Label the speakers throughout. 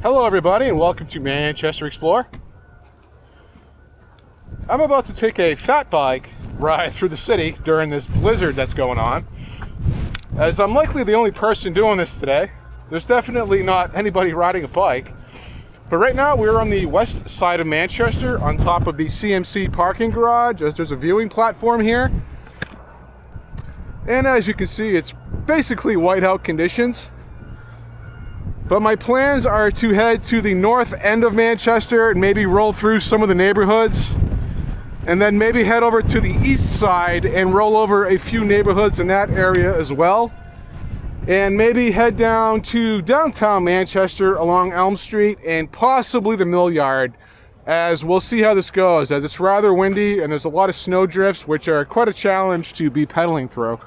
Speaker 1: Hello everybody and welcome to Manchester Explore. I'm about to take a fat bike ride through the city during this blizzard that's going on. As I'm likely the only person doing this today, there's definitely not anybody riding a bike. But right now we're on the west side of Manchester on top of the CMC parking garage, as there's a viewing platform here. And as you can see, it's basically whiteout conditions. But my plans are to head to the north end of Manchester and maybe roll through some of the neighborhoods. And then maybe head over to the east side and roll over a few neighborhoods in that area as well. And maybe head down to downtown Manchester along Elm Street and possibly the Mill Yard, as we'll see how this goes, as it's rather windy and there's a lot of snow drifts, which are quite a challenge to be pedaling through.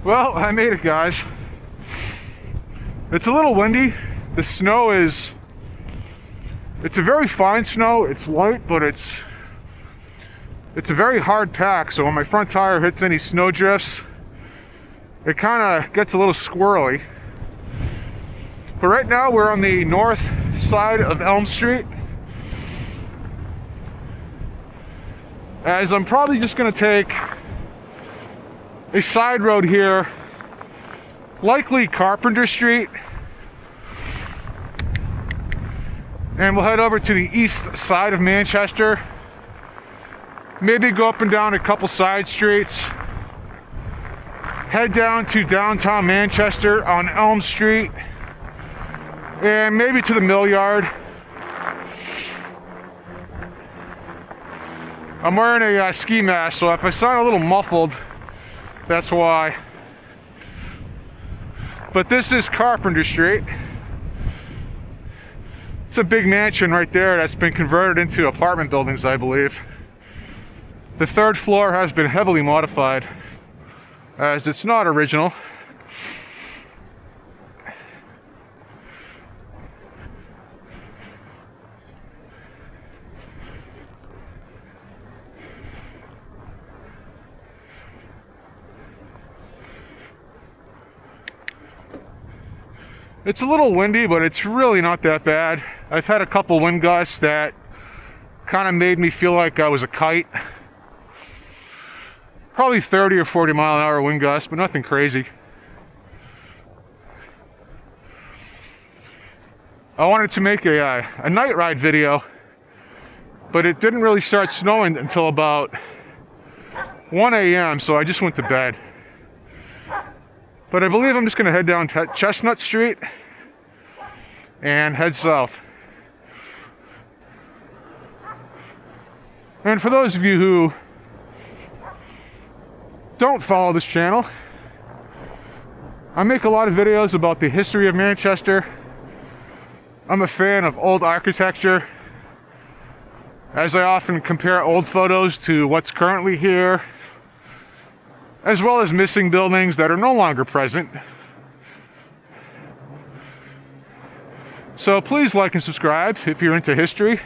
Speaker 1: Well, I made it, guys. It's a little windy. The snow it's a very fine snow. It's light, but it's a very hard pack, so when my front tire hits any snow drifts, it kind of gets a little squirrely. But right now we're on the north side of Elm Street, as I'm probably just going to take a side road here, likely Carpenter Street, and we'll head over to the east side of Manchester, maybe go up and down a couple side streets, head down to downtown Manchester on Elm Street, and maybe to the Mill Yard. I'm wearing a ski mask, so if I sound a little muffled, that's why. But this is Carpenter Street. It's a big mansion right there that's been converted into apartment buildings, I believe. The third floor has been heavily modified, as it's not original. It's a little windy, but it's really not that bad. I've had a couple wind gusts that kind of made me feel like I was a kite. Probably 30 or 40 mile an hour wind gusts, but nothing crazy. I wanted to make a night ride video, but it didn't really start snowing until about 1 a.m., so I just went to bed. But I believe I'm just going to head down Chestnut Street and head south. And for those of you who don't follow this channel, I make a lot of videos about the history of Manchester. I'm a fan of old architecture, as I often compare old photos to what's currently here, as well as missing buildings that are no longer present. So please like and subscribe if you're into history.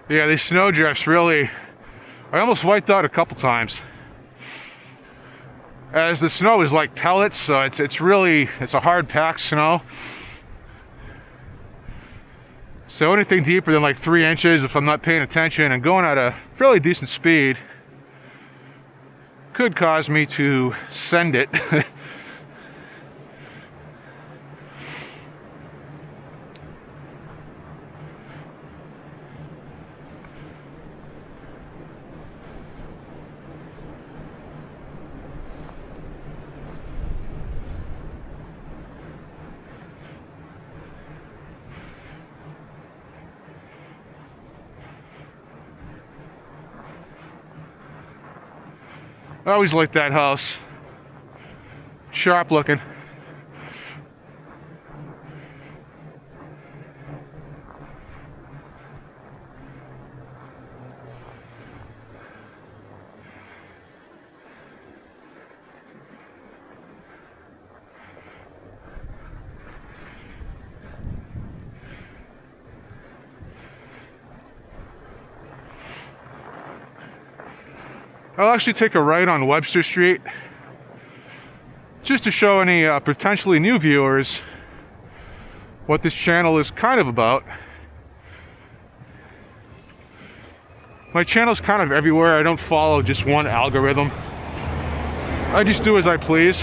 Speaker 1: Yeah, these snow drifts really, I almost wiped out a couple times, as the snow is like pellets, so it's a hard packed snow. So anything deeper than like 3 inches, if I'm not paying attention and going at a fairly decent speed, could cause me to send it. I always liked that house. Sharp looking. I'll actually take a right on Webster Street just to show any potentially new viewers what this channel is kind of about. My channel's kind of everywhere. I don't follow just one algorithm. I just do as I please.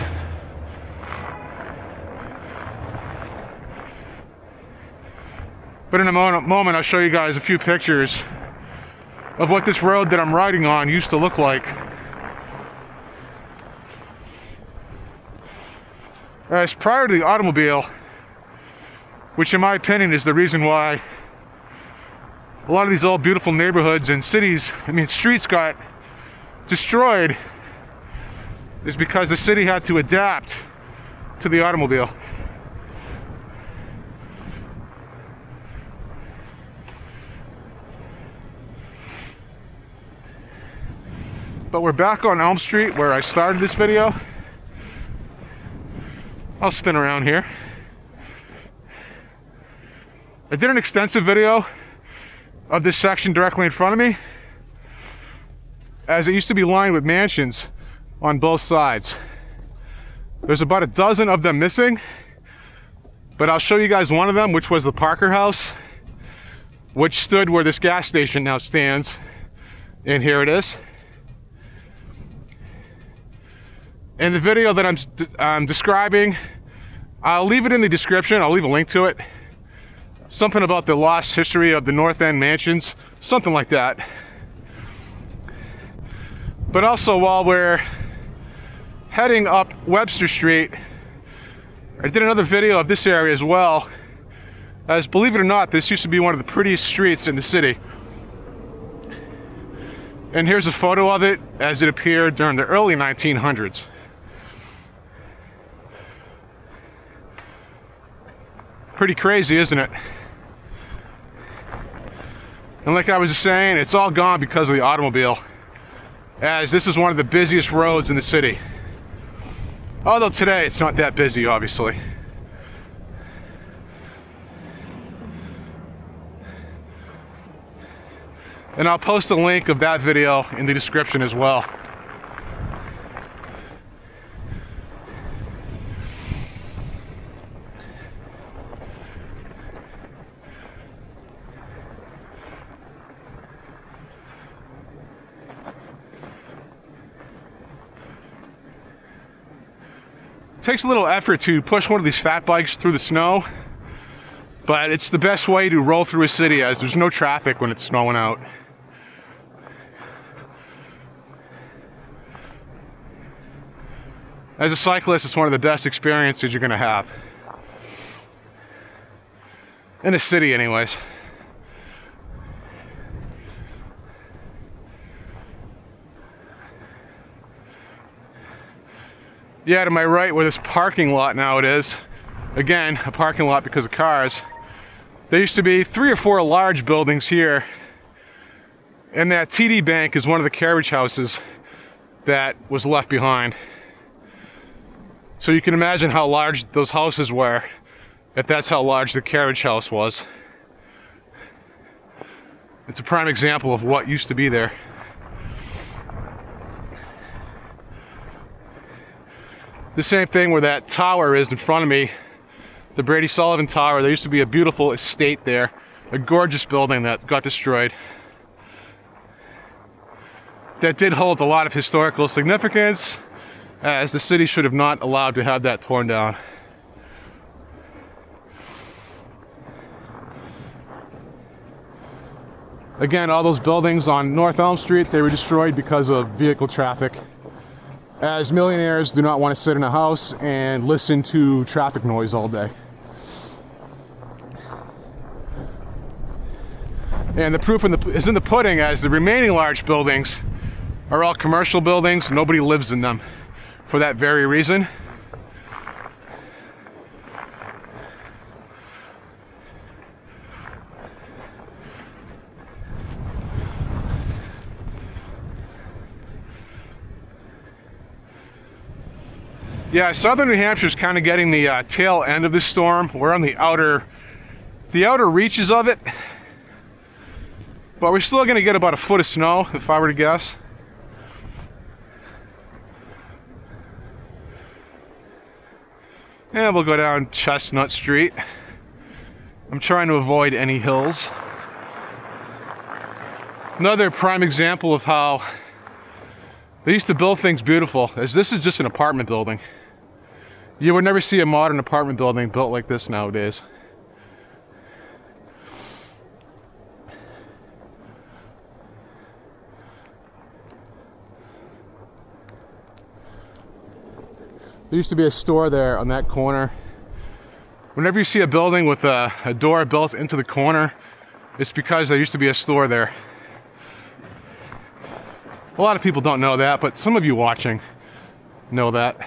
Speaker 1: But in a moment I'll show you guys a few pictures of what this road that I'm riding on used to look like. As prior to the automobile, which in my opinion is the reason why a lot of these old beautiful neighborhoods and cities, streets got destroyed, is because the city had to adapt to the automobile. But we're back on Elm Street where I started this video. I'll spin around here. I did an extensive video of this section directly in front of me, as it used to be lined with mansions on both sides. There's about a dozen of them missing, but I'll show you guys one of them, which was the Parker House, which stood where this gas station now stands. And here it is. And the video that I'm describing, I'll leave it in the description. I'll leave a link to it. Something about the lost history of the North End mansions, something like that. But also, while we're heading up Webster Street, I did another video of this area as well, as believe it or not, this used to be one of the prettiest streets in the city. And here's a photo of it as it appeared during the early 1900s. Pretty crazy, isn't it? And like I was saying, it's all gone because of the automobile, as this is one of the busiest roads in the city. Although today it's not that busy, obviously. And I'll post a link of that video in the description as well. It takes a little effort to push one of these fat bikes through the snow, but it's the best way to roll through a city, as there's no traffic when it's snowing out. As a cyclist, it's one of the best experiences you're going to have. In a city, anyways. Yeah, to my right where this parking lot now it is, again, a parking lot because of cars. There used to be 3 or 4 large buildings here, and that TD Bank is one of the carriage houses that was left behind. So you can imagine how large those houses were, if that's how large the carriage house was. It's a prime example of what used to be there. The same thing where that tower is in front of me, the Brady Sullivan Tower. There used to be a beautiful estate there, a gorgeous building that got destroyed. That did hold a lot of historical significance, as the city should have not allowed to have that torn down. Again, all those buildings on North Elm Street, they were destroyed because of vehicle traffic, as millionaires do not want to sit in a house and listen to traffic noise all day. And the proof is in the pudding, as the remaining large buildings are all commercial buildings. Nobody lives in them for that very reason. Yeah, southern New Hampshire is kind of getting the tail end of this storm. We're on the outer reaches of it, but we're still going to get about a foot of snow, if I were to guess. And we'll go down Chestnut Street. I'm trying to avoid any hills. Another prime example of how they used to build things beautiful, as this is just an apartment building. You would never see a modern apartment building built like this nowadays. There used to be a store there on that corner. Whenever you see a building with a door built into the corner, it's because there used to be a store there. A lot of people don't know that, but some of you watching know that.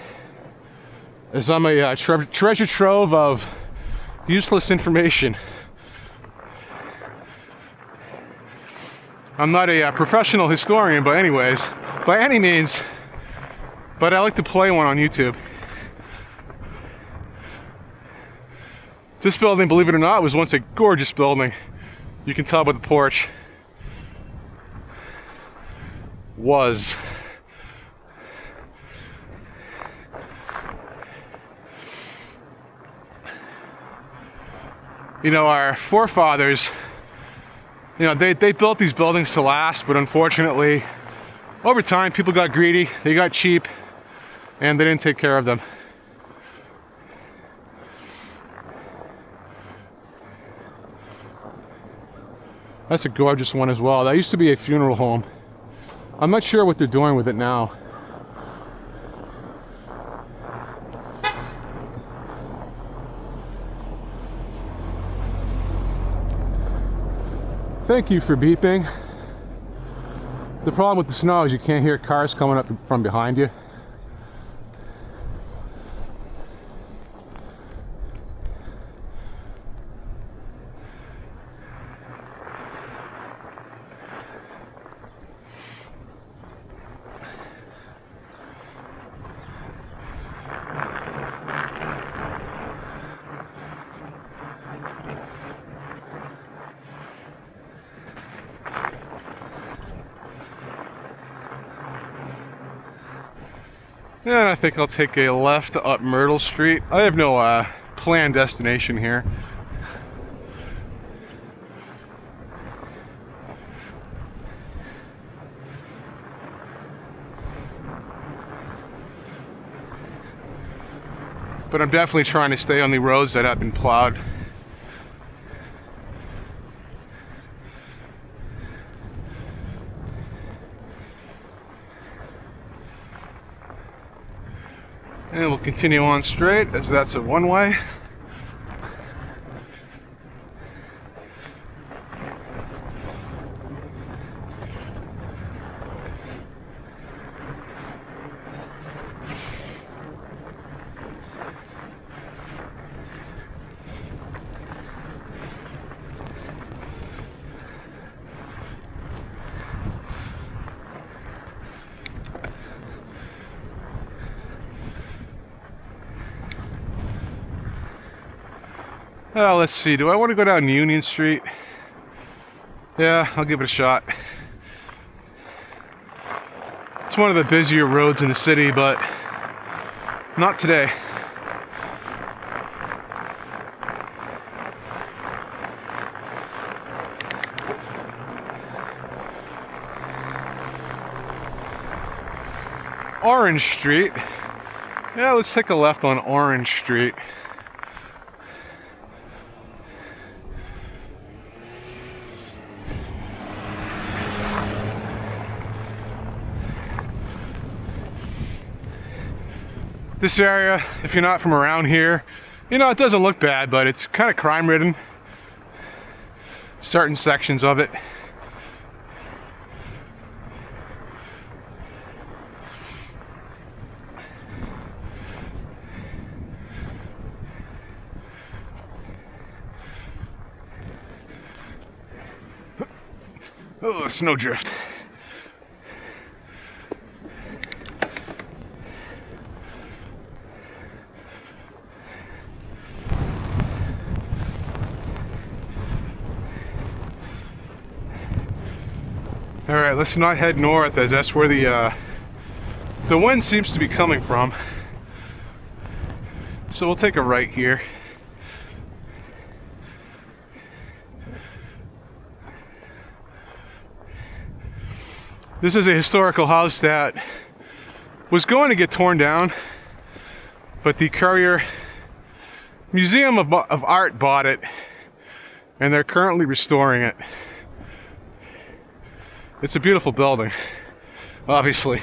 Speaker 1: As I'm a treasure trove of useless information. I'm not a professional historian by any means, but I like to play one on YouTube. This building, believe it or not, was once a gorgeous building. You can tell by the porch. Was. You know, our forefathers, you know, they built these buildings to last, but unfortunately, over time, people got greedy, they got cheap, and they didn't take care of them. That's a gorgeous one as well. That used to be a funeral home. I'm not sure what they're doing with it now. Thank you for beeping. The problem with the snow is you can't hear cars coming up from behind you. And I think I'll take a left up Myrtle Street. I have no planned destination here. But I'm definitely trying to stay on the roads that have been plowed. And we'll continue on straight, as that's a one-way. Let's see, do I want to go down Union Street? Yeah, I'll give it a shot. It's one of the busier roads in the city, but not today. Orange Street. Yeah, let's take a left on Orange Street. This area, if you're not from around here, you know, it doesn't look bad, but it's kind of crime-ridden. Certain sections of it. Oh, snowdrift. All right, let's not head north, as that's where the wind seems to be coming from. So we'll take a right here. This is a historical house that was going to get torn down, but the Courier Museum of Art bought it, and they're currently restoring it. It's a beautiful building, obviously.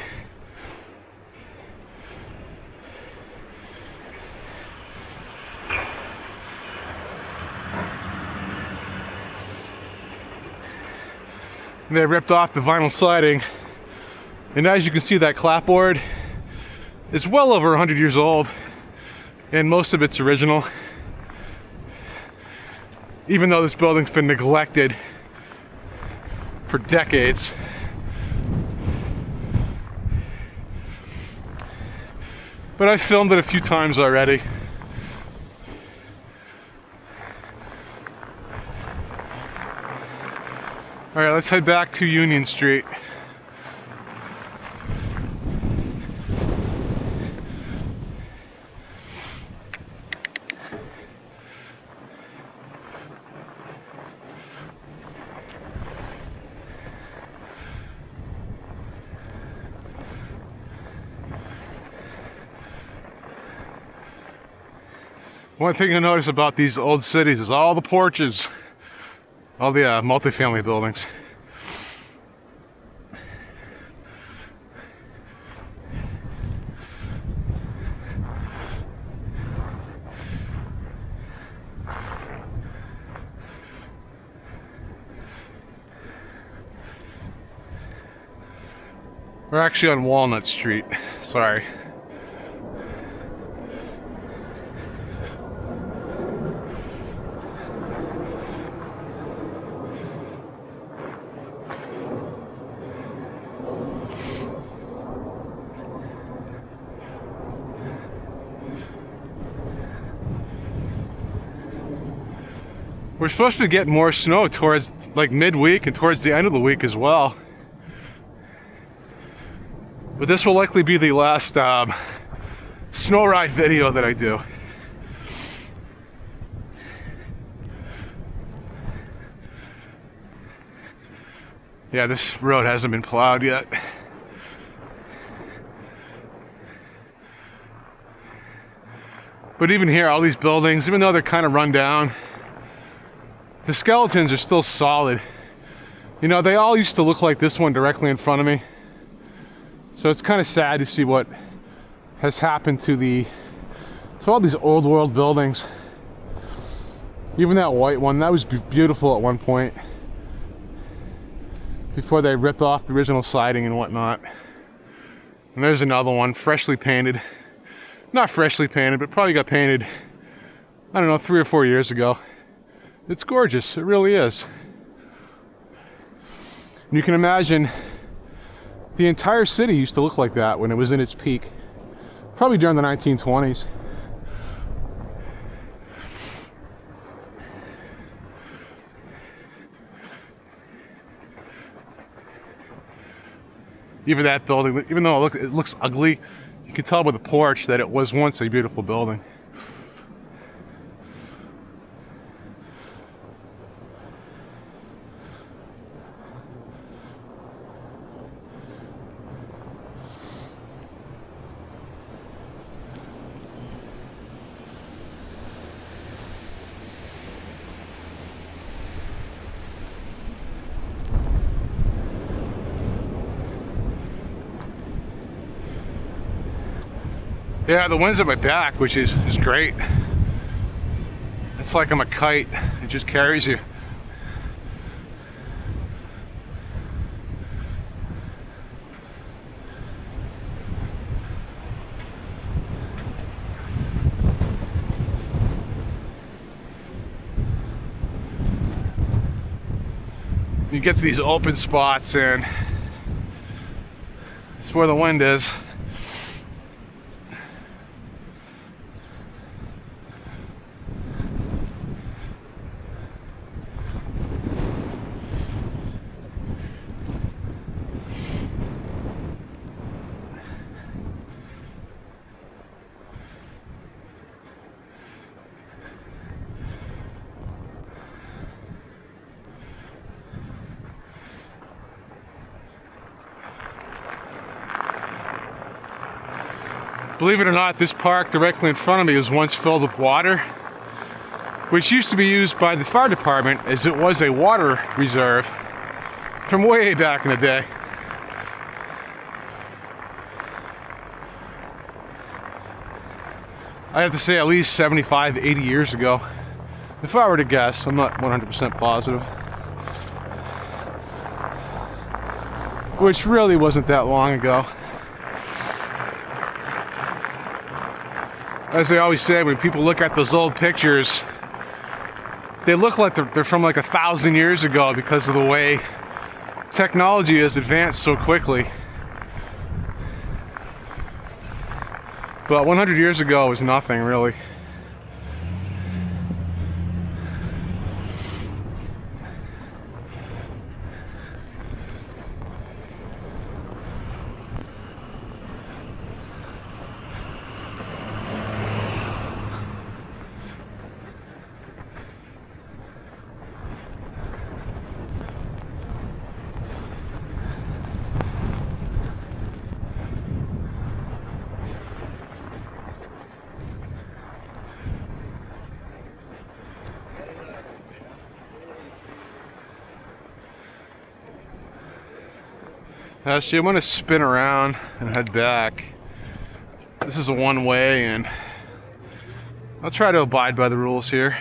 Speaker 1: They ripped off the vinyl siding, and as you can see, that clapboard is well over 100 years old, and most of it's original, even though this building's been neglected for decades. But I've filmed it a few times already. Alright, let's head back to Union Street. One thing I notice about these old cities is all the porches, all the multifamily buildings. We're actually on Walnut Street, sorry. We're supposed to get more snow towards like midweek and towards the end of the week as well. But this will likely be the last snow ride video that I do. Yeah, this road hasn't been plowed yet. But even here, all these buildings, even though they're kind of run down, the skeletons are still solid. You know, they all used to look like this one directly in front of me. So it's kind of sad to see what has happened to all these old world buildings. Even that white one, that was beautiful at one point, before they ripped off the original siding and whatnot. And there's another one, freshly painted. Not freshly painted, but probably got painted, I don't know, 3 or 4 years ago. It's gorgeous, it really is. And you can imagine the entire city used to look like that when it was in its peak. Probably during the 1920s. Even that building, even though it looks ugly, you can tell by the porch that it was once a beautiful building. Yeah, the wind's at my back, which is great. It's like I'm a kite. It just carries you. You get to these open spots and it's where the wind is. Believe it or not, this park directly in front of me was once filled with water, which used to be used by the fire department as it was a water reserve from way back in the day. I have to say at least 75, 80 years ago. If I were to guess, I'm not 100% positive. Which really wasn't that long ago. As they always say, when people look at those old pictures, they look like they're from like 1,000 years ago because of the way technology has advanced so quickly. But 100 years ago was nothing, really. See, I'm going to spin around and head back. This is a one-way, and I'll try to abide by the rules here.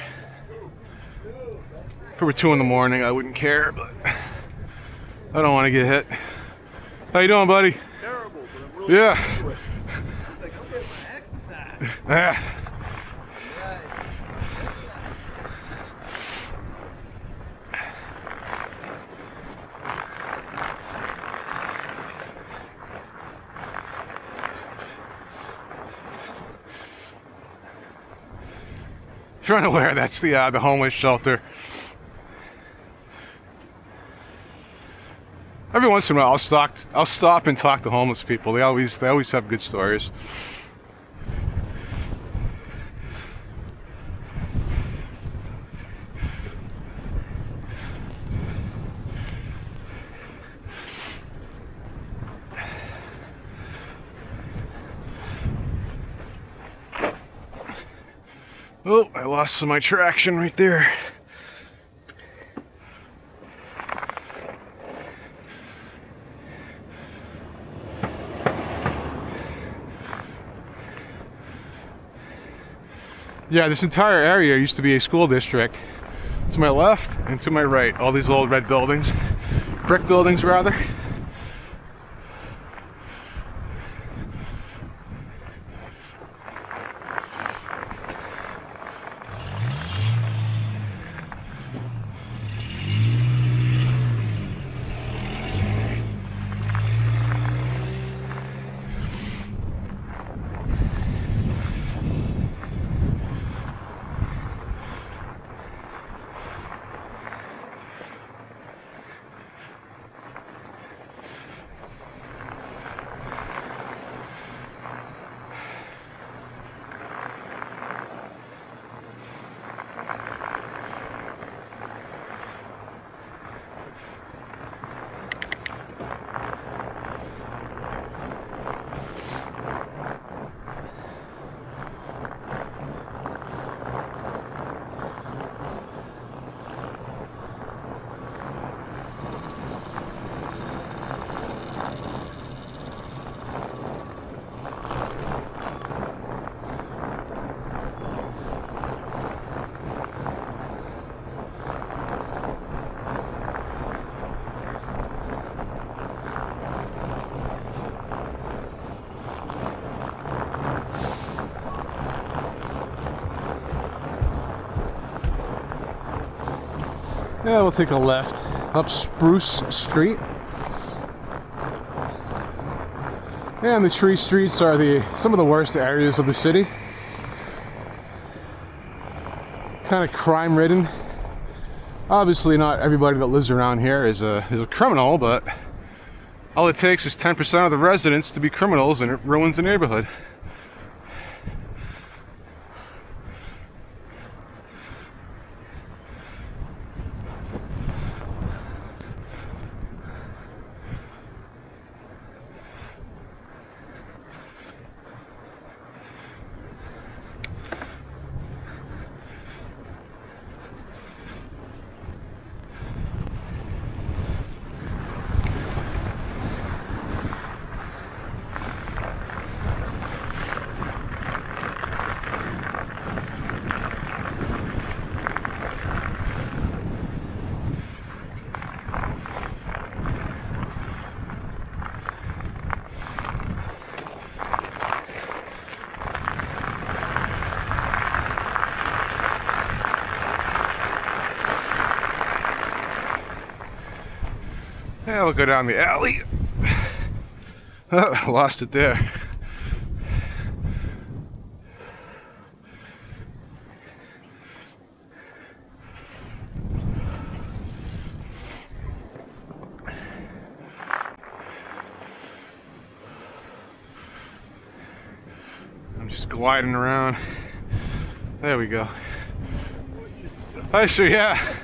Speaker 1: If it were 2 in the morning, I wouldn't care, but I don't want to get hit. How you doing, buddy?
Speaker 2: Terrible, but I'm really
Speaker 1: yeah.
Speaker 2: like, I'm getting my exercise.
Speaker 1: Yeah. If you're unaware, that's the homeless shelter. Every once in a while, I'll stop and talk to homeless people. They always have good stories. Oh, I lost some of my traction right there. Yeah, this entire area used to be a school district. To my left and to my right, all these old red buildings, brick buildings rather. Yeah, we'll take a left. up Spruce Street. And the tree streets are some of the worst areas of the city. Kind of crime-ridden. Obviously, not everybody that lives around here is a criminal, but all it takes is 10% of the residents to be criminals, and it ruins the neighborhood. Yeah, we'll go down the alley. Oh, lost it there. I'm just gliding around. There we go. I see, yeah.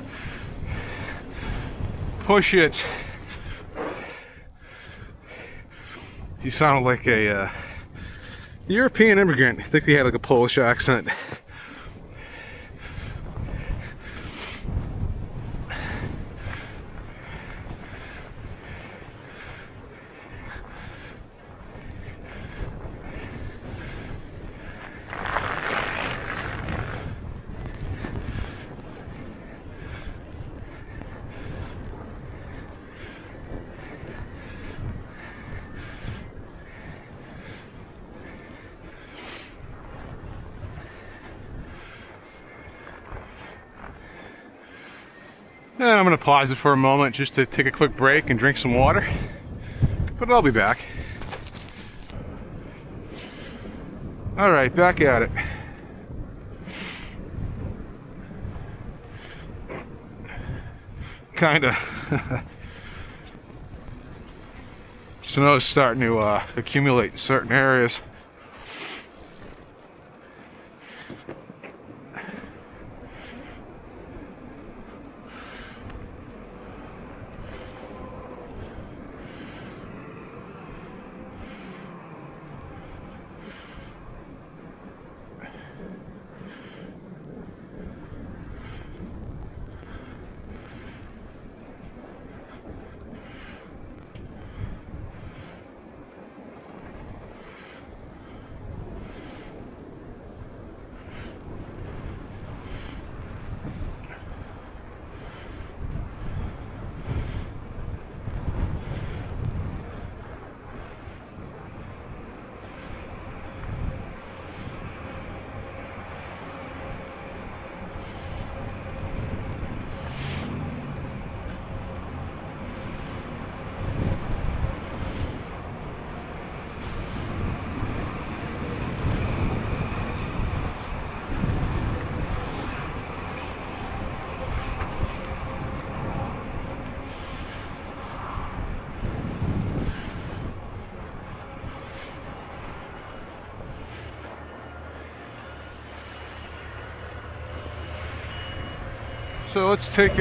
Speaker 1: Push it. You sounded like a European immigrant. I think he had like a Polish accent. And I'm going to pause it for a moment just to take a quick break and drink some water. But I'll be back. Alright, back at it. Kinda. Snow's starting to accumulate in certain areas. So let's take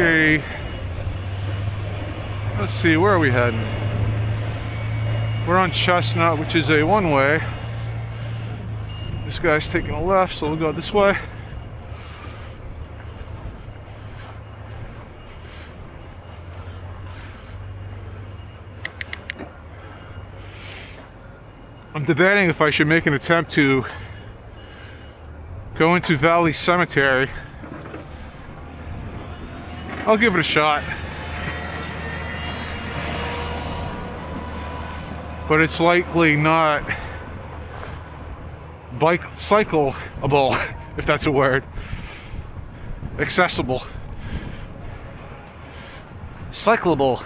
Speaker 1: let's see, where are we heading? We're on Chestnut, which is a one-way. This guy's taking a left, so we'll go this way. I'm debating if I should make an attempt to go into Valley Cemetery. I'll give it a shot. But it's likely not cycleable, if that's a word. Accessible. cyclable.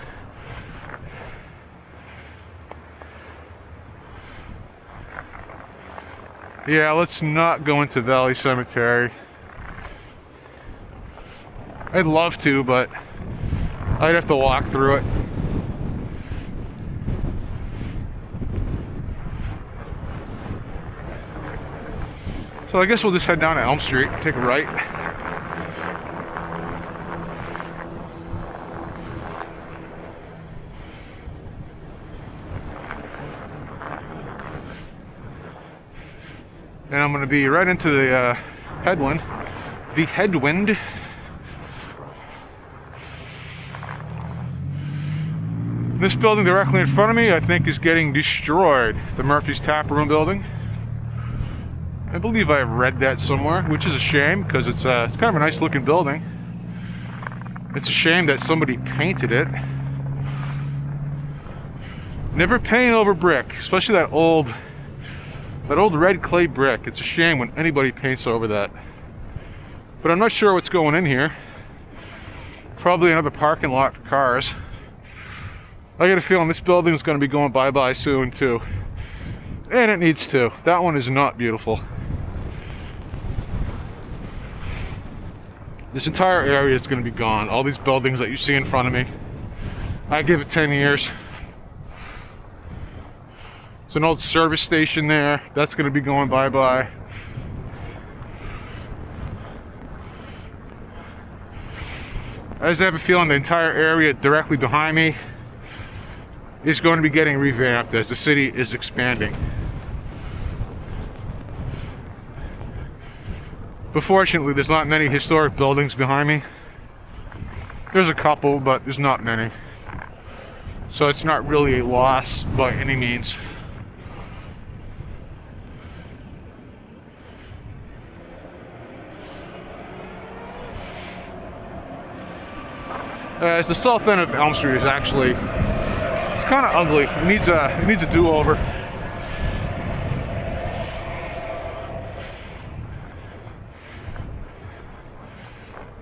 Speaker 1: Yeah, let's not go into Valley Cemetery. I'd love to, but I'd have to walk through it. So I guess we'll just head down to Elm Street, take a right. And I'm going to be right into the headwind. The headwind. This building directly in front of me, I think, is getting destroyed. The Murphy's Tap Room building. I believe I read that somewhere, which is a shame because it's kind of a nice looking building. It's a shame that somebody painted it. Never paint over brick, especially that old red clay brick. It's a shame when anybody paints over that. But I'm not sure what's going in here. Probably another parking lot for cars. I got a feeling this building is going to be going bye-bye soon too. And it needs to. That one is not beautiful. This entire area is going to be gone. All these buildings that you see in front of me. I give it 10 years. There's an old service station there. That's going to be going bye-bye. I just have a feeling the entire area directly behind me is going to be getting revamped as the city is expanding. But fortunately, there's not many historic buildings behind me. There's a couple, but there's not many. So it's not really a loss by any means. As the south end of Elm Street is actually, it's kind of ugly. It needs a do-over.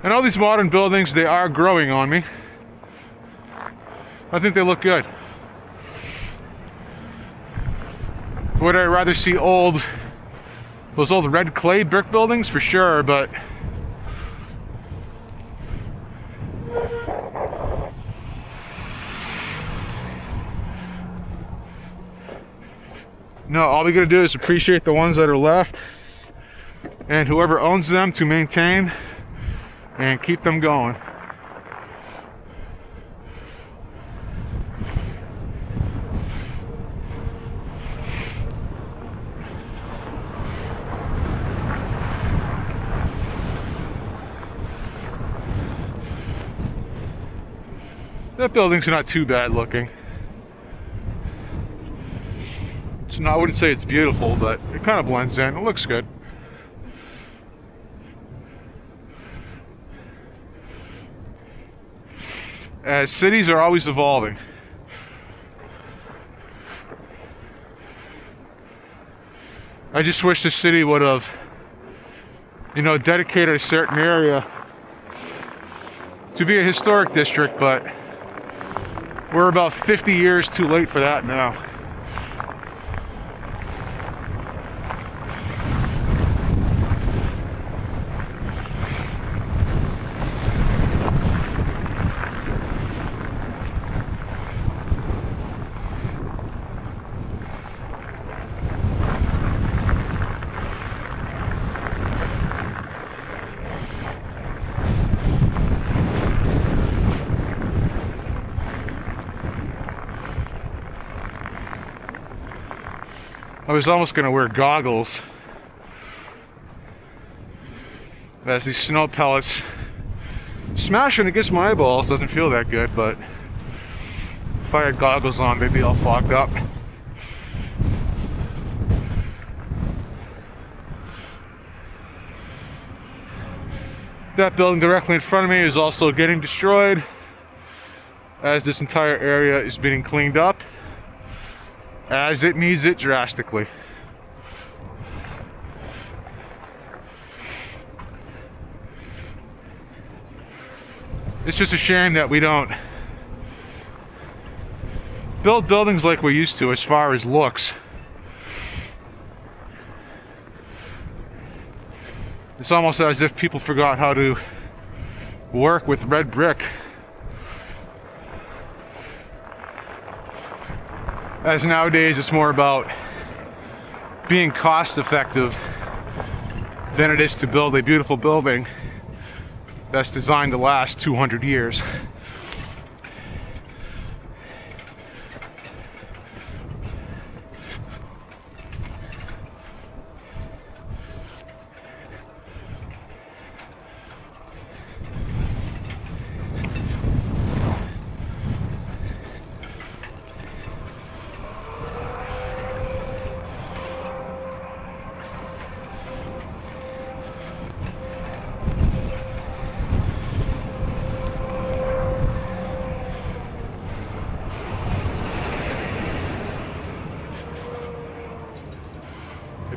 Speaker 1: And all these modern buildings, they are growing on me. I think they look good. Would I rather see those old red clay brick buildings? For sure, but no, all we gotta do is appreciate the ones that are left and whoever owns them to maintain and keep them going. That building's not too bad looking. I wouldn't say it's beautiful, but it kind of blends in. It looks good. As cities are always evolving. I just wish the city would have, dedicated a certain area to be a historic district, but we're about 50 years too late for that now. I was almost going to wear goggles as these snow pellets smashing against my eyeballs doesn't feel that good, but if I had goggles on, maybe I'll fogged up. That building directly in front of me is also getting destroyed as this entire area is being cleaned up, as it needs it drastically. It's just a shame that we don't build buildings like we used to as far as looks. It's almost as if people forgot how to work with red brick. As nowadays it's more about being cost effective than it is to build a beautiful building that's designed to last 200 years.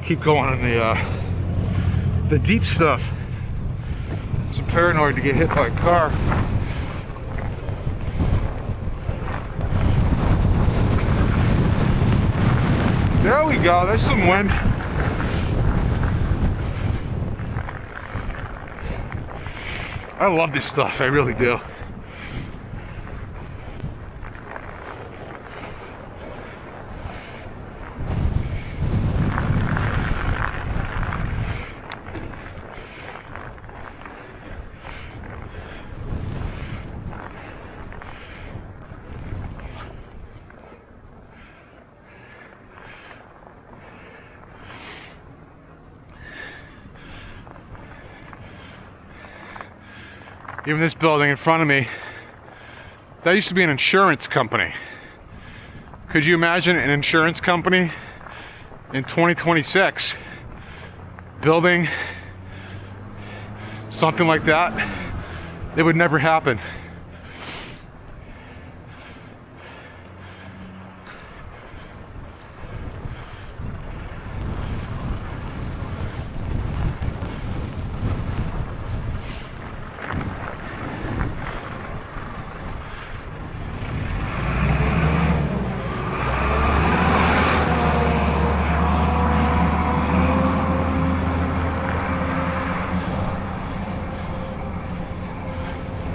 Speaker 1: Keep going on the deep stuff. I'm paranoid to get hit by a car. There we go, there's some wind. I love this stuff, I really do. Even this building in front of me, that used to be an insurance company. Could you imagine an insurance company in 2026 building something like that? It would never happen.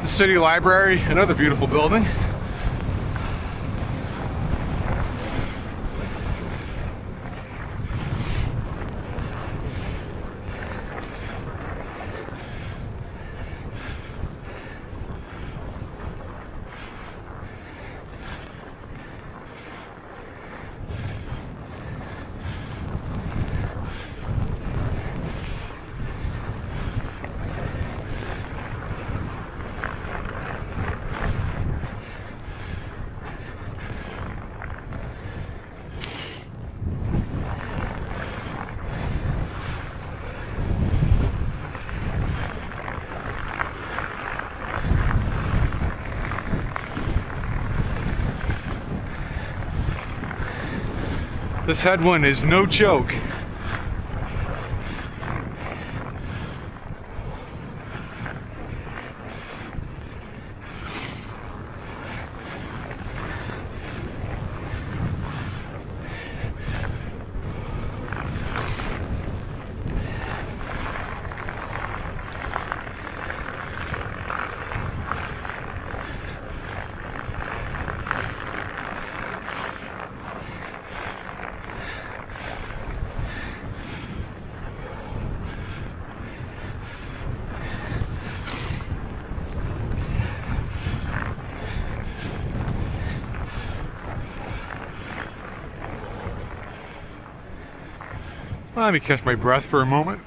Speaker 1: City Library, another beautiful building. This headwind is no joke. Let me catch my breath for a moment.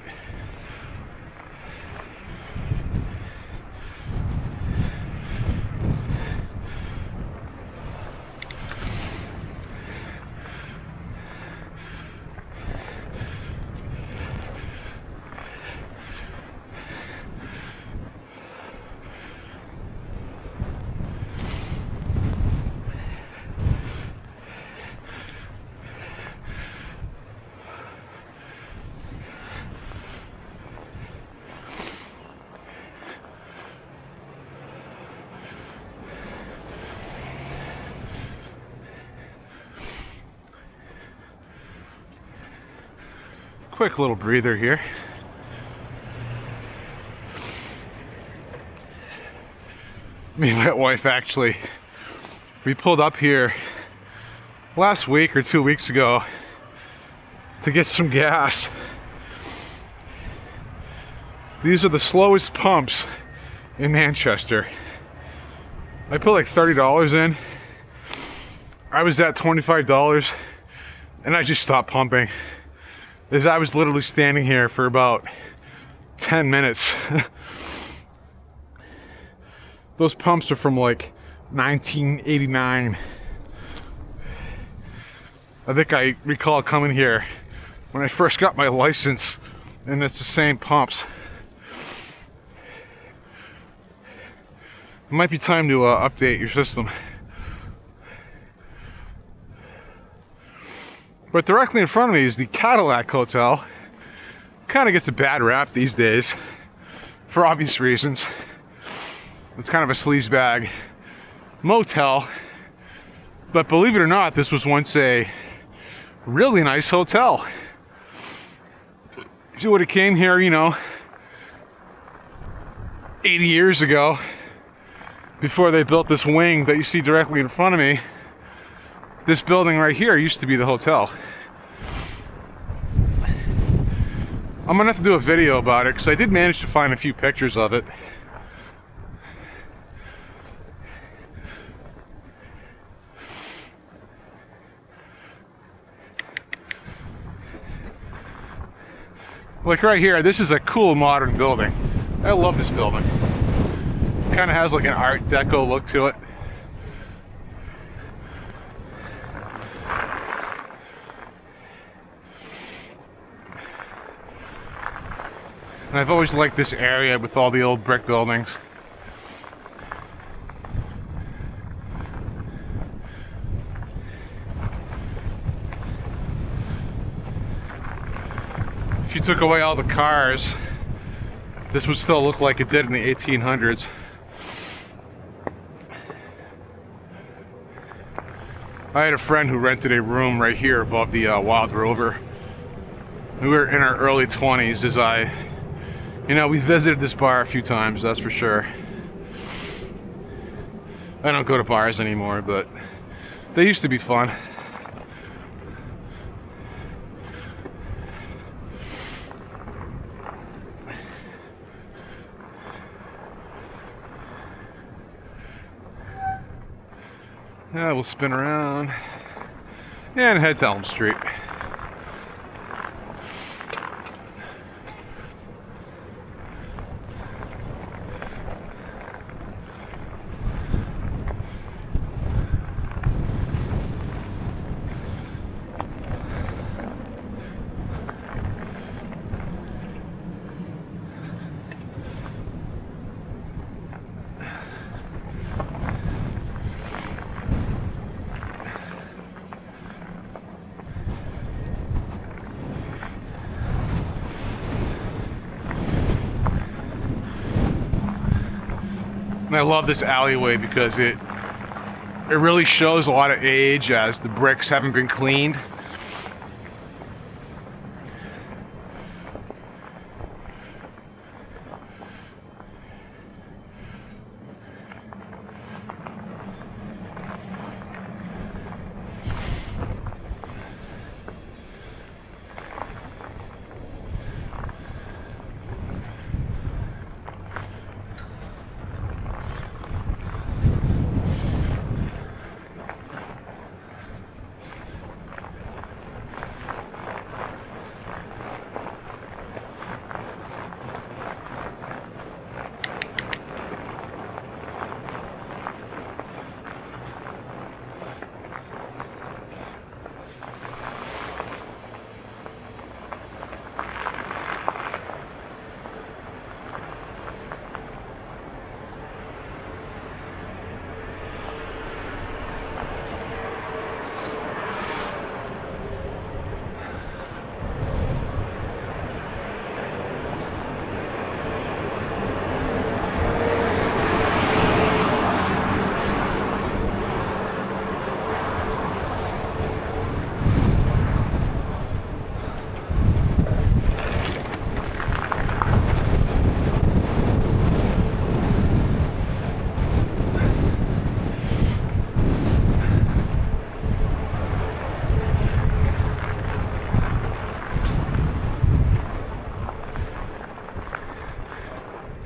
Speaker 1: quick little breather here. Me and my wife actually, we pulled up here last week or 2 weeks ago to get some gas. These are the slowest pumps in Manchester. I put like $30 in. I was at $25 and I just stopped pumping. As I was literally standing here for about 10 minutes. Those pumps are from like 1989. I think I recall coming here when I first got my license, and it's the same pumps. It might be time to update your system. But directly in front of me is the Cadillac Hotel. Kind of gets a bad rap these days, for obvious reasons. It's kind of a sleazebag motel, but believe it or not, this was once a really nice hotel. If you would have came here, you know, 80 years ago, before they built this wing that you see directly in front of me, this building right here used to be the hotel. I'm gonna have to do a video about it because I did manage to find a few pictures of it. Like right here, this is a cool modern building. I love this building. Kind of has like an Art Deco look to it. And I've always liked this area with all the old brick buildings. If you took away all the cars, this would still look like it did in the 1800s. I had a friend who rented a room right here above the Wild Rover. We were in our early 20s as we visited this bar a few times, that's for sure. I don't go to bars anymore, but they used to be fun. Yeah, we'll spin around and head to Elm Street. And I love this alleyway because it really shows a lot of age as the bricks haven't been cleaned.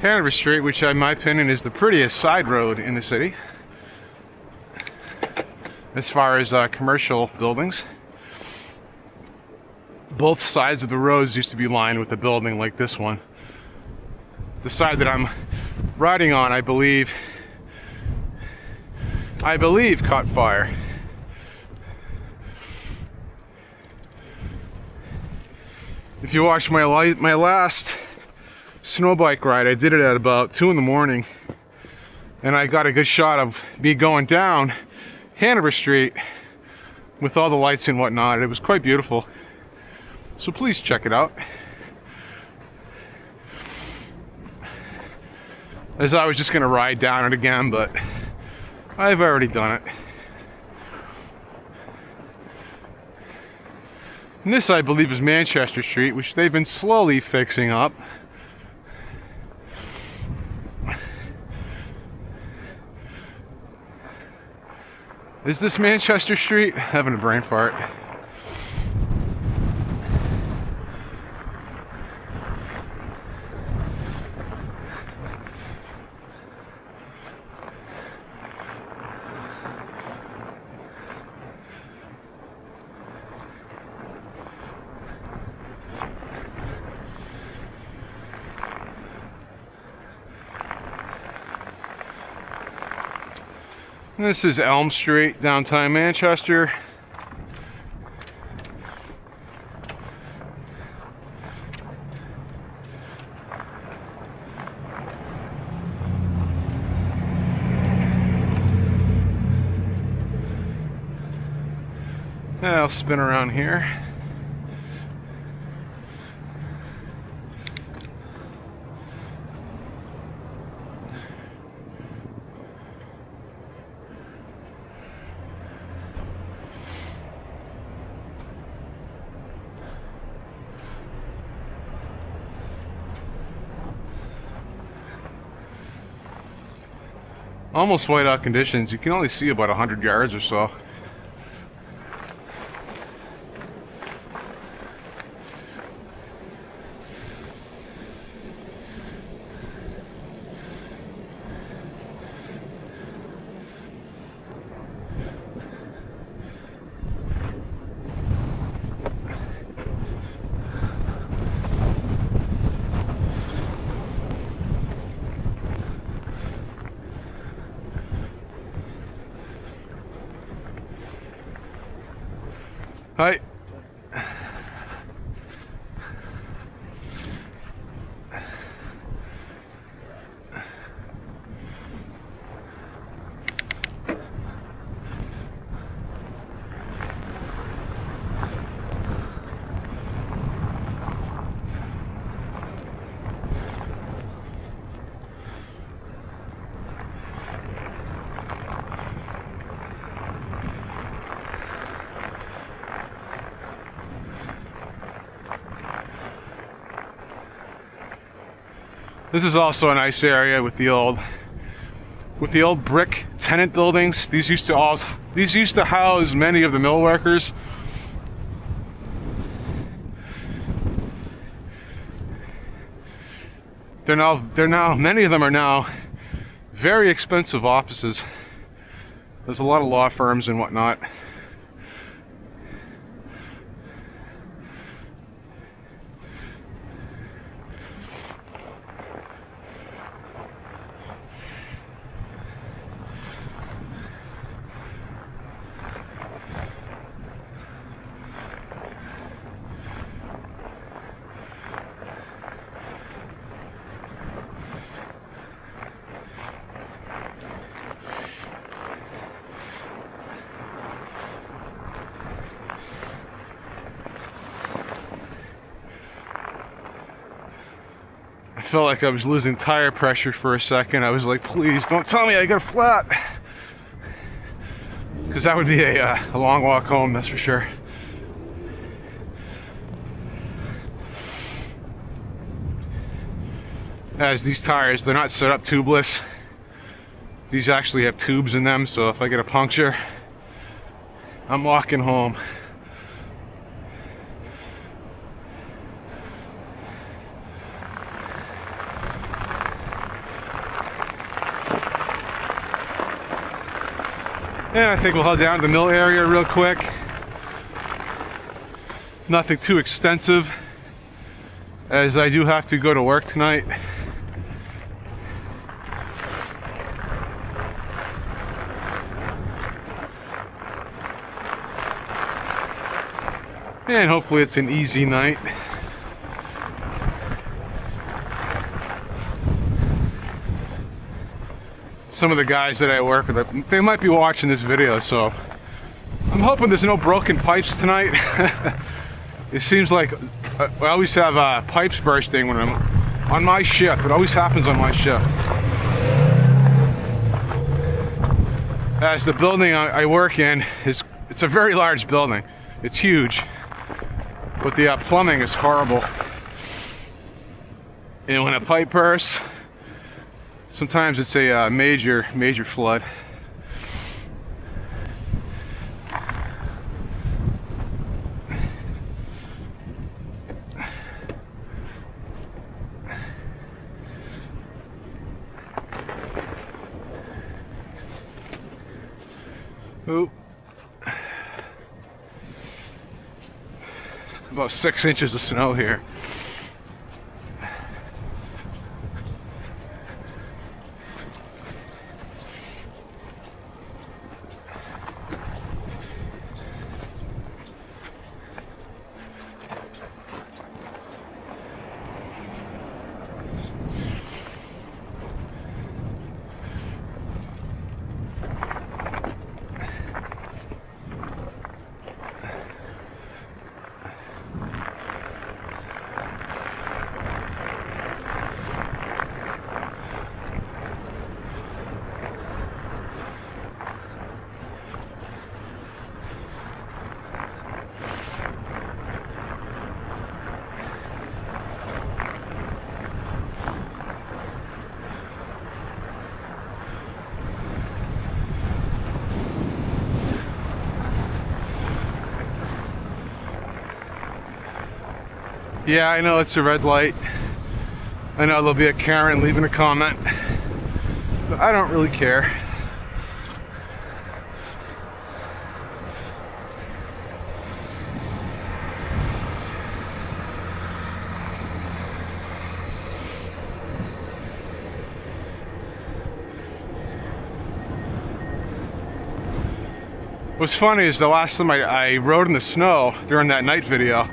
Speaker 1: Hanover Street, which in my opinion is the prettiest side road in the city as far as commercial buildings. Both sides of the roads used to be lined with a building like this one. The side that I'm riding on, I believe caught fire. If you watch my last snow bike ride, I did it at about 2 in the morning, and I got a good shot of me going down Hanover Street with all the lights and whatnot. It was quite beautiful, so please check it out. As I was just gonna ride down it again, but I've already done it. And this, I believe, is Manchester Street, which they've been slowly fixing up. Is this Manchester Street? Having a brain fart. This is Elm Street, downtown Manchester. I'll spin around here. Almost whiteout conditions. You can only see about 100 yards or so. Hi. This is also a nice area with the old brick tenant buildings. These used to house many of the mill workers. Many of them are now very expensive offices. There's a lot of law firms and whatnot. I felt like I was losing tire pressure for a second. I was like, please don't tell me I got a flat, because that would be a long walk home, that's for sure. As these tires, they're not set up tubeless. These actually have tubes in them, so if I get a puncture, I'm walking home. And I think we'll head down to the mill area real quick. Nothing too extensive, as I do have to go to work tonight. And hopefully it's an easy night. Some of the guys that I work with, they might be watching this video, so I'm hoping there's no broken pipes tonight. It seems like I always have pipes bursting when I'm on my shift. It always happens on my shift. As the building I work in it's a very large building. It's huge, but the plumbing is horrible. And when a pipe bursts, sometimes it's a major flood. Oop. About 6 inches of snow here. Yeah, I know it's a red light. I know there'll be a Karen leaving a comment, but I don't really care. What's funny is the last time I rode in the snow during that night video,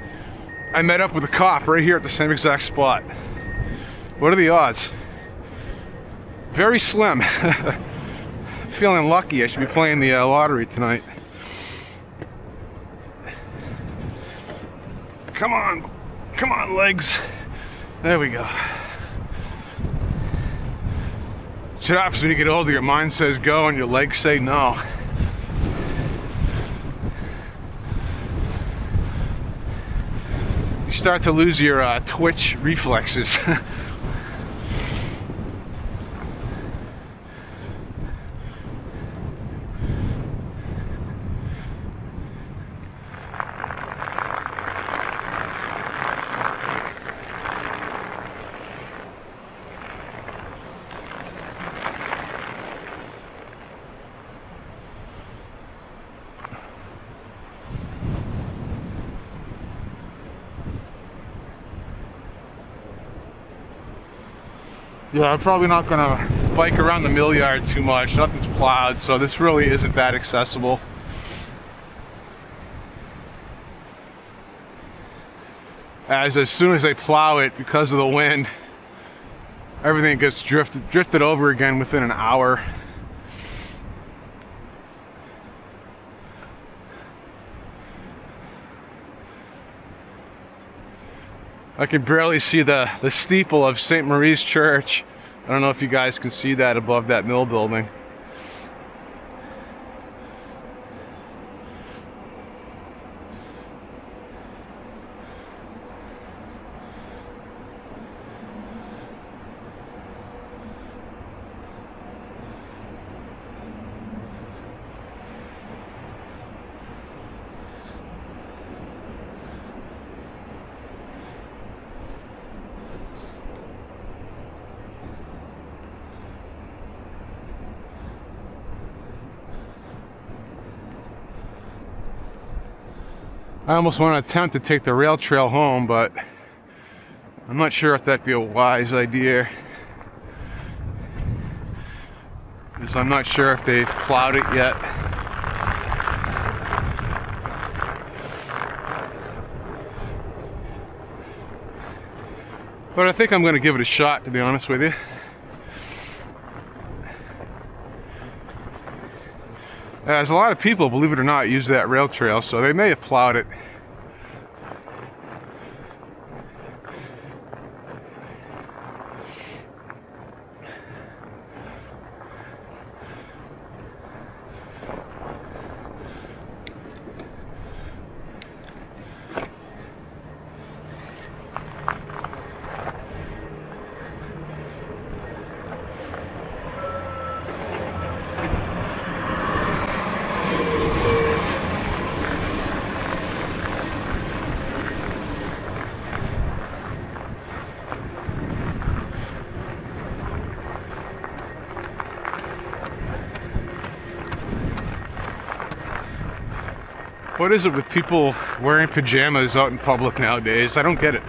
Speaker 1: I met up with a cop right here at the same exact spot. What are the odds? Very slim. Feeling lucky. I should be playing the lottery tonight. Come on, legs. There we go. Shit happens when you get older. Your mind says go and your legs say no. Start to lose your twitch reflexes. Yeah, I'm probably not gonna bike around the mill yard too much. Nothing's plowed, so this really isn't that accessible. As soon as they plow it, because of the wind, everything gets drifted over again within an hour. I can barely see the steeple of St. Marie's Church. I don't know if you guys can see that above that mill building. I almost want to attempt to take the rail trail home, but I'm not sure if that'd be a wise idea. Because I'm not sure if they've plowed it yet. But I think I'm going to give it a shot, to be honest with you. As a lot of people, believe it or not, use that rail trail, so they may have plowed it. What is it with people wearing pajamas out in public nowadays? I don't get it.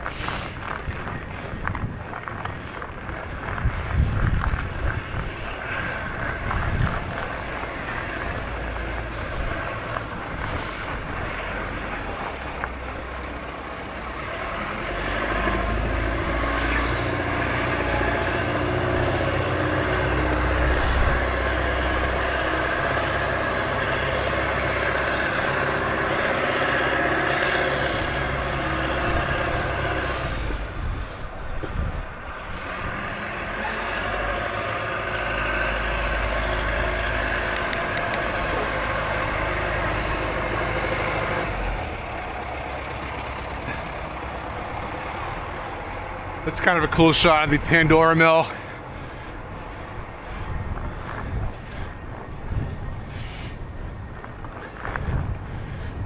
Speaker 1: That's kind of a cool shot of the Pandora mill.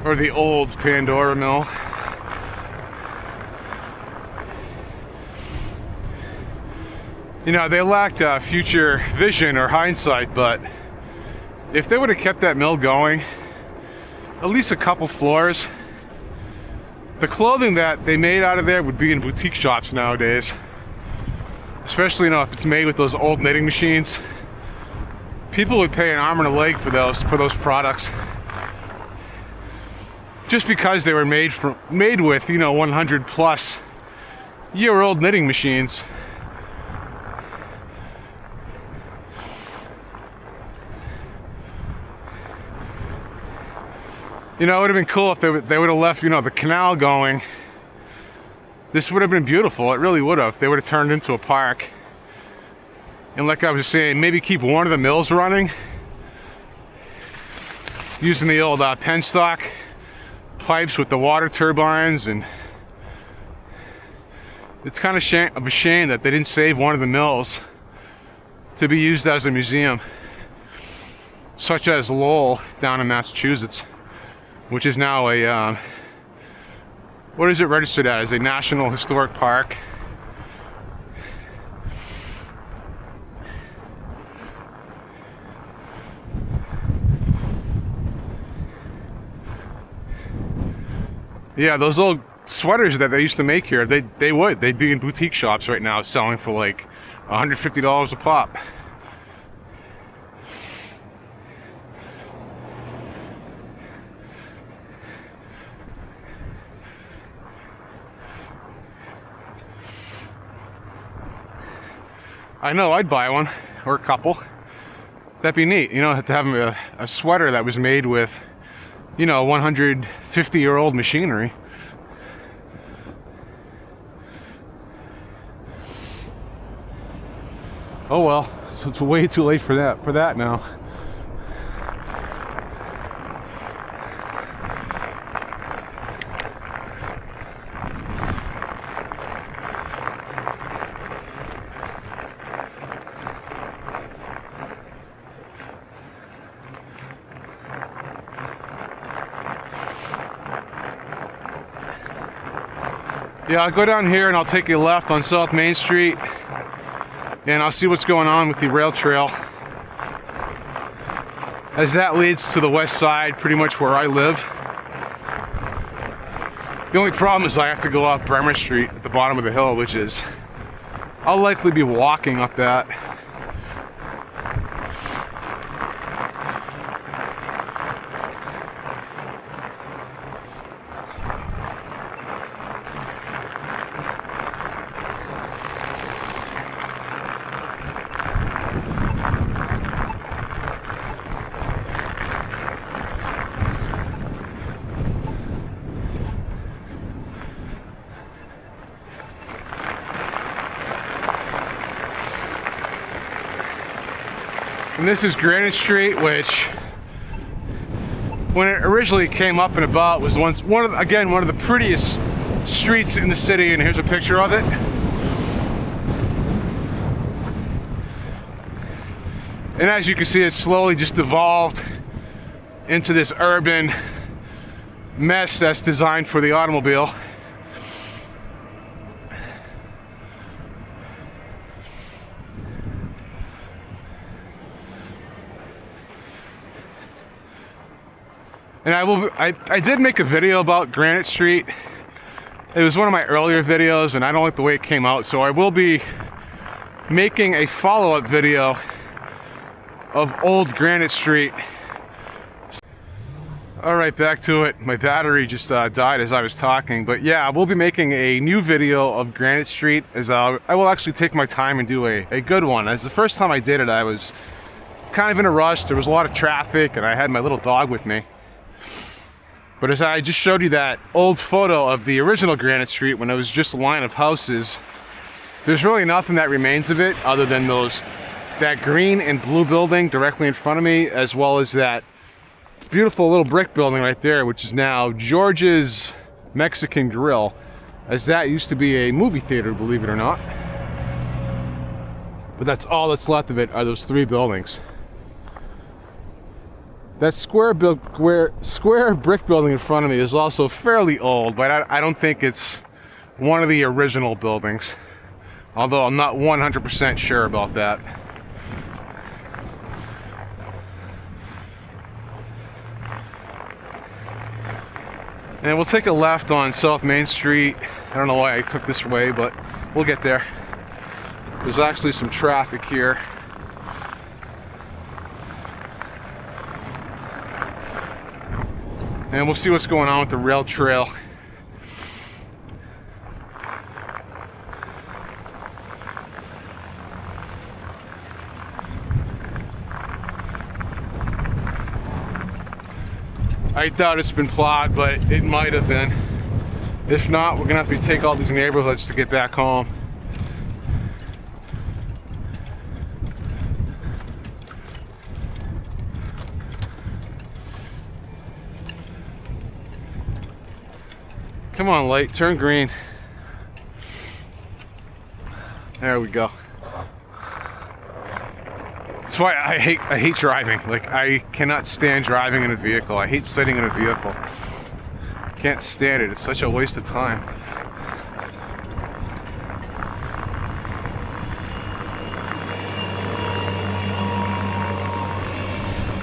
Speaker 1: Or the old Pandora mill. You know, they lacked future vision or hindsight, but if they would have kept that mill going, at least a couple floors, the clothing that they made out of there would be in boutique shops nowadays. Especially, you know, if it's made with those old knitting machines. People would pay an arm and a leg for those products. Just because they were made with, you know, 100+ year old knitting machines. You know, it would have been cool if they would have left, you know, the canal going. This would have been beautiful. It really would have. They would have turned into a park. And like I was saying, maybe keep one of the mills running. Using the old penstock pipes with the water turbines. And it's kind of a shame that they didn't save one of the mills to be used as a museum. Such as Lowell down in Massachusetts. Which is now a, what is it registered as? A National Historic Park. Yeah, those old sweaters that they used to make here, they'd be in boutique shops right now selling for like $150 a pop. I know, I'd buy one, or a couple. That'd be neat, you know, to have a sweater that was made with, you know, 150-year-old machinery. Oh well, so it's way too late for that now. Yeah, I'll go down here and I'll take a left on South Main Street and I'll see what's going on with the rail trail, as that leads to the west side, pretty much where I live. The only problem is I have to go up Bremer Street at the bottom of the hill, which is, I'll likely be walking up that. And this is Granite Street, which, when it originally came up and about, was once one of the prettiest streets in the city. And here's a picture of it. And as you can see, it's slowly just evolved into this urban mess that's designed for the automobile. And I did make a video about Granite Street. It was one of my earlier videos, and I don't like the way it came out, so I will be making a follow-up video of old Granite Street. Alright, back to it. My battery just died as I was talking, but yeah, I will be making a new video of Granite Street, as I will actually take my time and do a good one. As the first time I did it, I was kind of in a rush. There was a lot of traffic, and I had my little dog with me. But as I just showed you that old photo of the original Granite Street when it was just a line of houses, there's really nothing that remains of it other than that green and blue building directly in front of me, as well as that beautiful little brick building right there, which is now George's Mexican Grill, as that used to be a movie theater, believe it or not. But that's all that's left of it, are those three buildings. That square brick building in front of me is also fairly old, but I don't think it's one of the original buildings. Although I'm not 100% sure about that. And we'll take a left on South Main Street. I don't know why I took this way, but we'll get there. There's actually some traffic here. And we'll see what's going on with the rail trail. I doubt it's been plowed, but it might have been. If not, we're gonna have to take all these neighborhoods to get back home. Come on, light, turn green. There we go. That's why I hate driving. Like, I cannot stand driving in a vehicle. I hate sitting in a vehicle. Can't stand it. It's such a waste of time.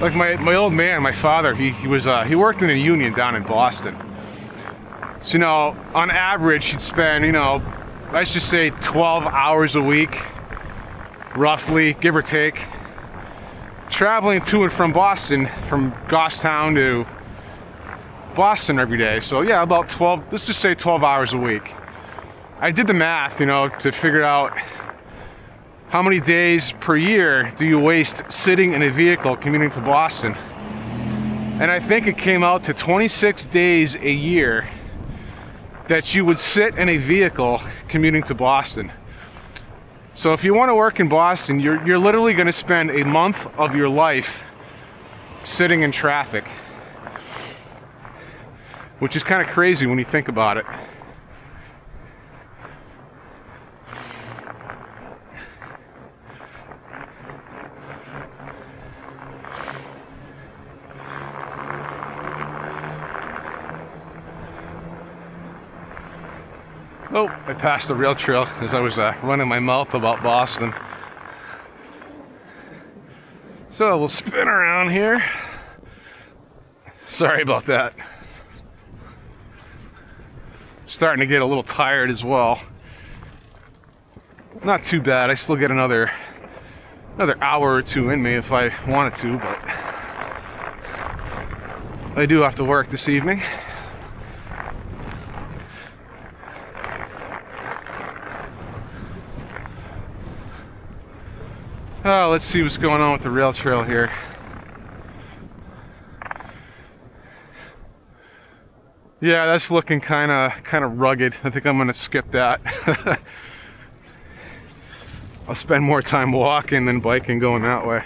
Speaker 1: Like my old man, my father, he worked in a union down in Boston. So, you know, on average, he'd spend, you know, let's just say 12 hours a week, roughly, give or take, traveling to and from Boston, from Goffstown to Boston every day. So yeah, about 12, let's just say 12 hours a week. I did the math, you know, to figure out how many days per year do you waste sitting in a vehicle commuting to Boston. And I think it came out to 26 days a year that you would sit in a vehicle commuting to Boston. So if you want to work in Boston, you're literally going to spend a month of your life sitting in traffic, which is kind of crazy when you think about it. Oh, I passed the rail trail as I was running my mouth about Boston. So we'll spin around here. Sorry about that. starting to get a little tired as well. Not too bad. I still get another hour or two in me if I wanted to, but I do have to work this evening. Let's see what's going on with the rail trail here. Yeah, that's looking kind of rugged. I think I'm gonna skip that. I'll spend more time walking than biking going that way.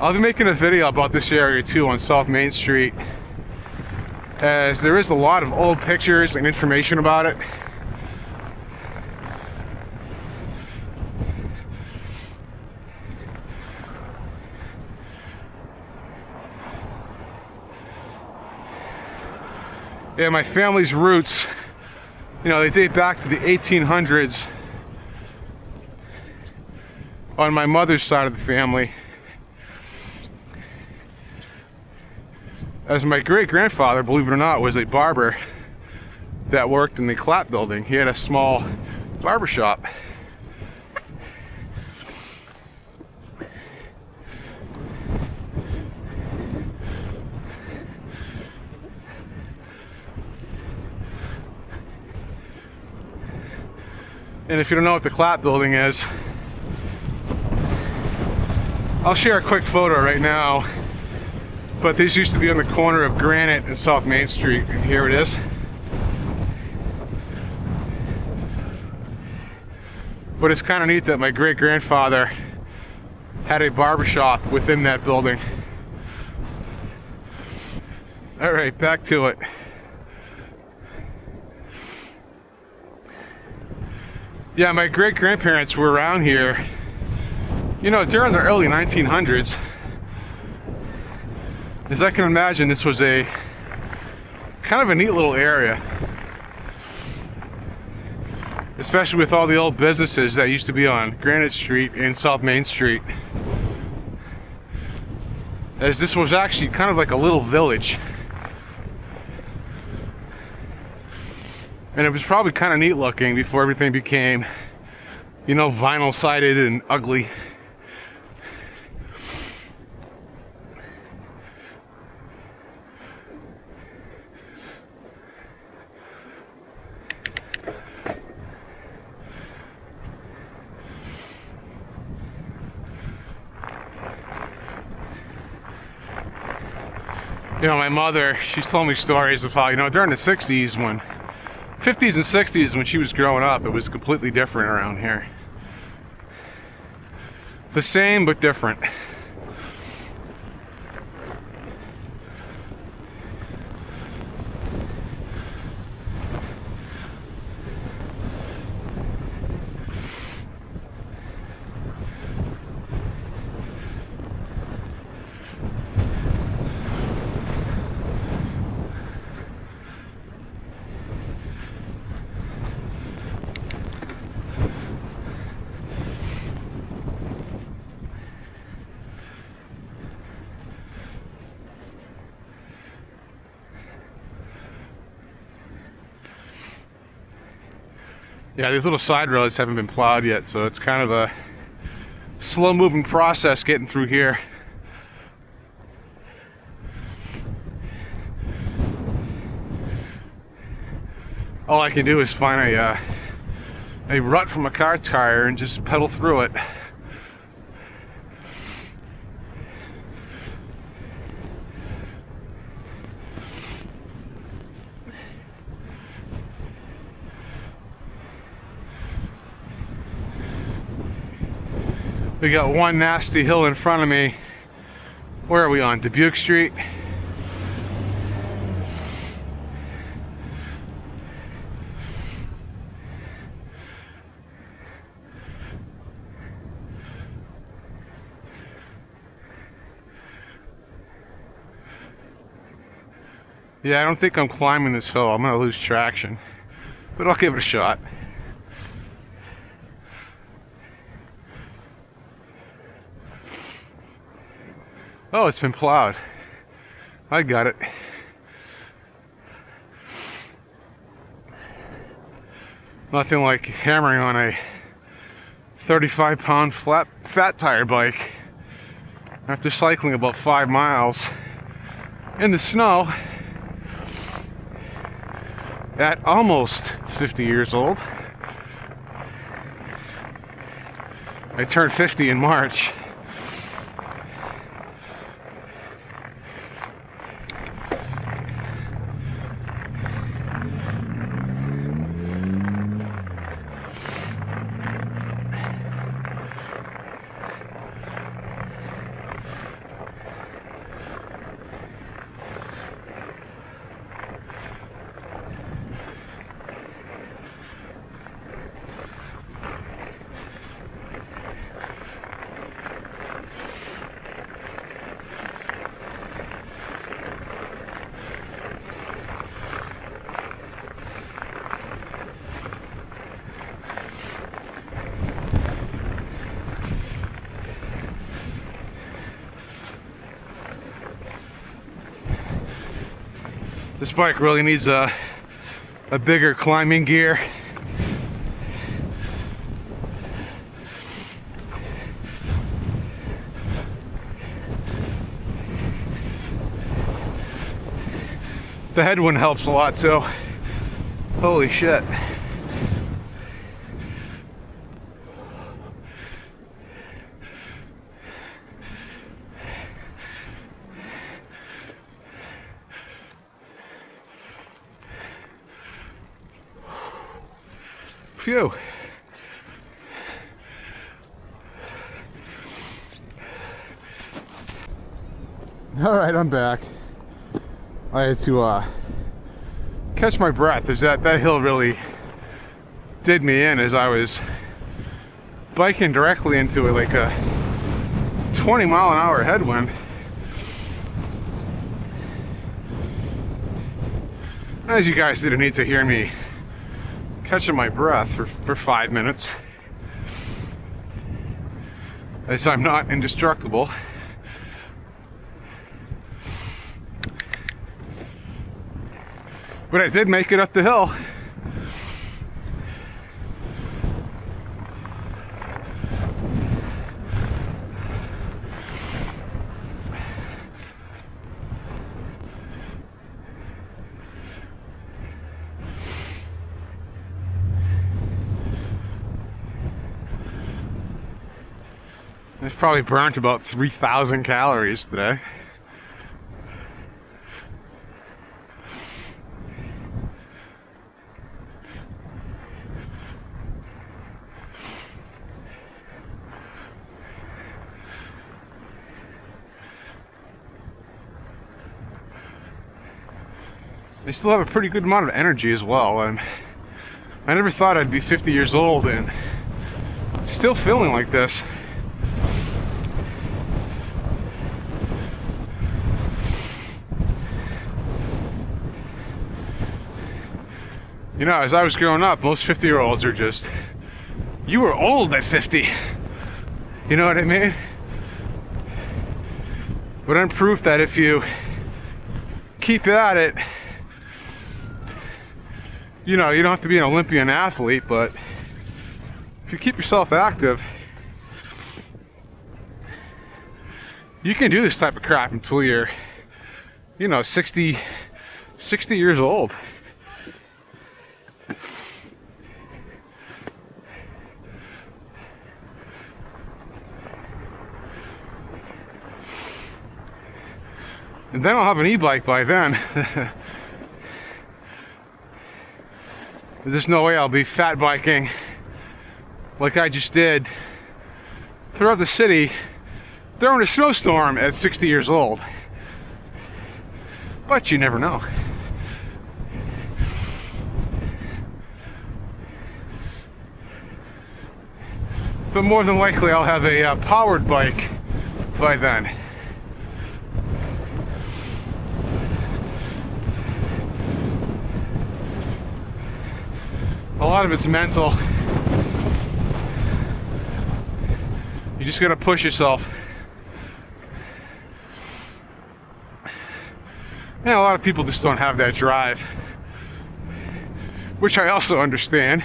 Speaker 1: I'll be making a video about this area too on South Main Street, as there is a lot of old pictures and information about it. Yeah, my family's roots, you know, they date back to the 1800s on my mother's side of the family. As my great-grandfather, believe it or not, was a barber that worked in the Clap building. He had a small barber shop. And if you don't know what the Clap building is, I'll share a quick photo right now. But this used to be on the corner of Granite and South Main Street, and here it is. But it's kind of neat that my great-grandfather had a barbershop within that building. All right, back to it. Yeah, my great-grandparents were around here, you know, during the early 1900s. As I can imagine, this was a kind of a neat little area, especially with all the old businesses that used to be on Granite Street and South Main Street, as this was actually kind of like a little village. And it was probably kind of neat looking before everything became, you know, vinyl sided and ugly. You know, my mother, she's told me stories of how, you know, during the 60s, 50s and 60s, when she was growing up, it was completely different around here. The same, but different. Yeah, these little side roads haven't been plowed yet, so it's kind of a slow-moving process getting through here. All I can do is find a rut from a car tire and just pedal through it. We got one nasty hill in front of me. Where are we on? Dubuque Street? Yeah, I don't think I'm climbing this hill. I'm gonna lose traction, but I'll give it a shot. Oh, it's been plowed. I got it. Nothing like hammering on a 35-pound fat tire bike after cycling about 5 miles in the snow at almost 50 years old. I turned 50 in March. This bike really needs a bigger climbing gear. The headwind helps a lot too. Holy shit. Phew. All right, I'm back. I had to catch my breath. That hill really did me in as I was biking directly into it, like a 20-mile-an-hour headwind. As you guys didn't need to hear me catching my breath for 5 minutes, as I'm not indestructible. But I did make it up the hill. I've probably burnt about 3,000 calories today. I still have a pretty good amount of energy as well, and I never thought I'd be 50 years old and still feeling like this. You know, as I was growing up, most 50-year-olds are just, you were old at 50. You know what I mean? But I'm proof that if you keep at it, you know, you don't have to be an Olympian athlete, but if you keep yourself active, you can do this type of crap until you're, you know, 60 years old. And then I'll have an e-bike by then. There's no way I'll be fat biking like I just did throughout the city during a snowstorm at 60 years old. But you never know. But more than likely I'll have a powered bike by then. A lot of it's mental. You just gotta push yourself. And a lot of people just don't have that drive, which I also understand.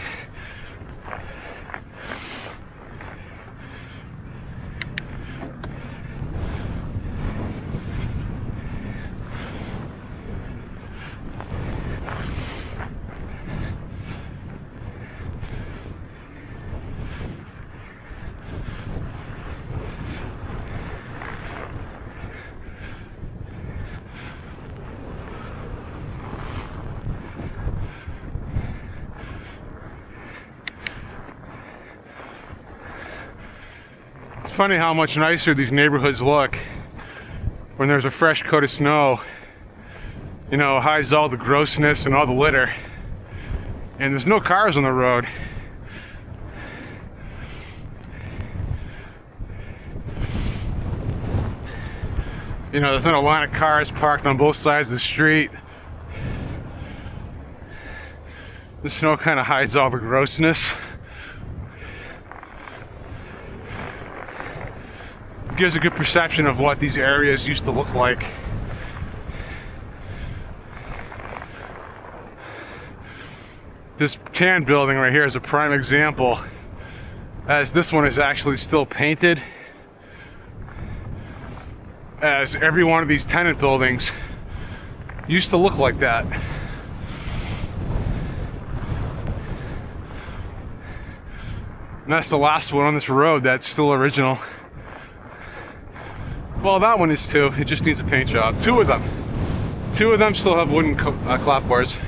Speaker 1: It's funny how much nicer these neighborhoods look when there's a fresh coat of snow. You know, hides all the grossness and all the litter. And there's no cars on the road. You know, there's not a line of cars parked on both sides of the street. The snow kind of hides all the grossness. Gives a good perception of what these areas used to look like. This tan building right here is a prime example, as this one is actually still painted, as every one of these tenant buildings used to look like that. And that's the last one on this road that's still original. Well, that one is too. It just needs a paint job. Two of them still have wooden clapboards.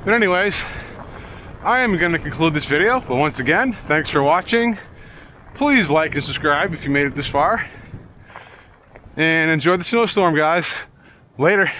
Speaker 1: But anyways, I am going to conclude this video. But once again, thanks for watching. Please like and subscribe if you made it this far. And enjoy the snowstorm, guys. Later.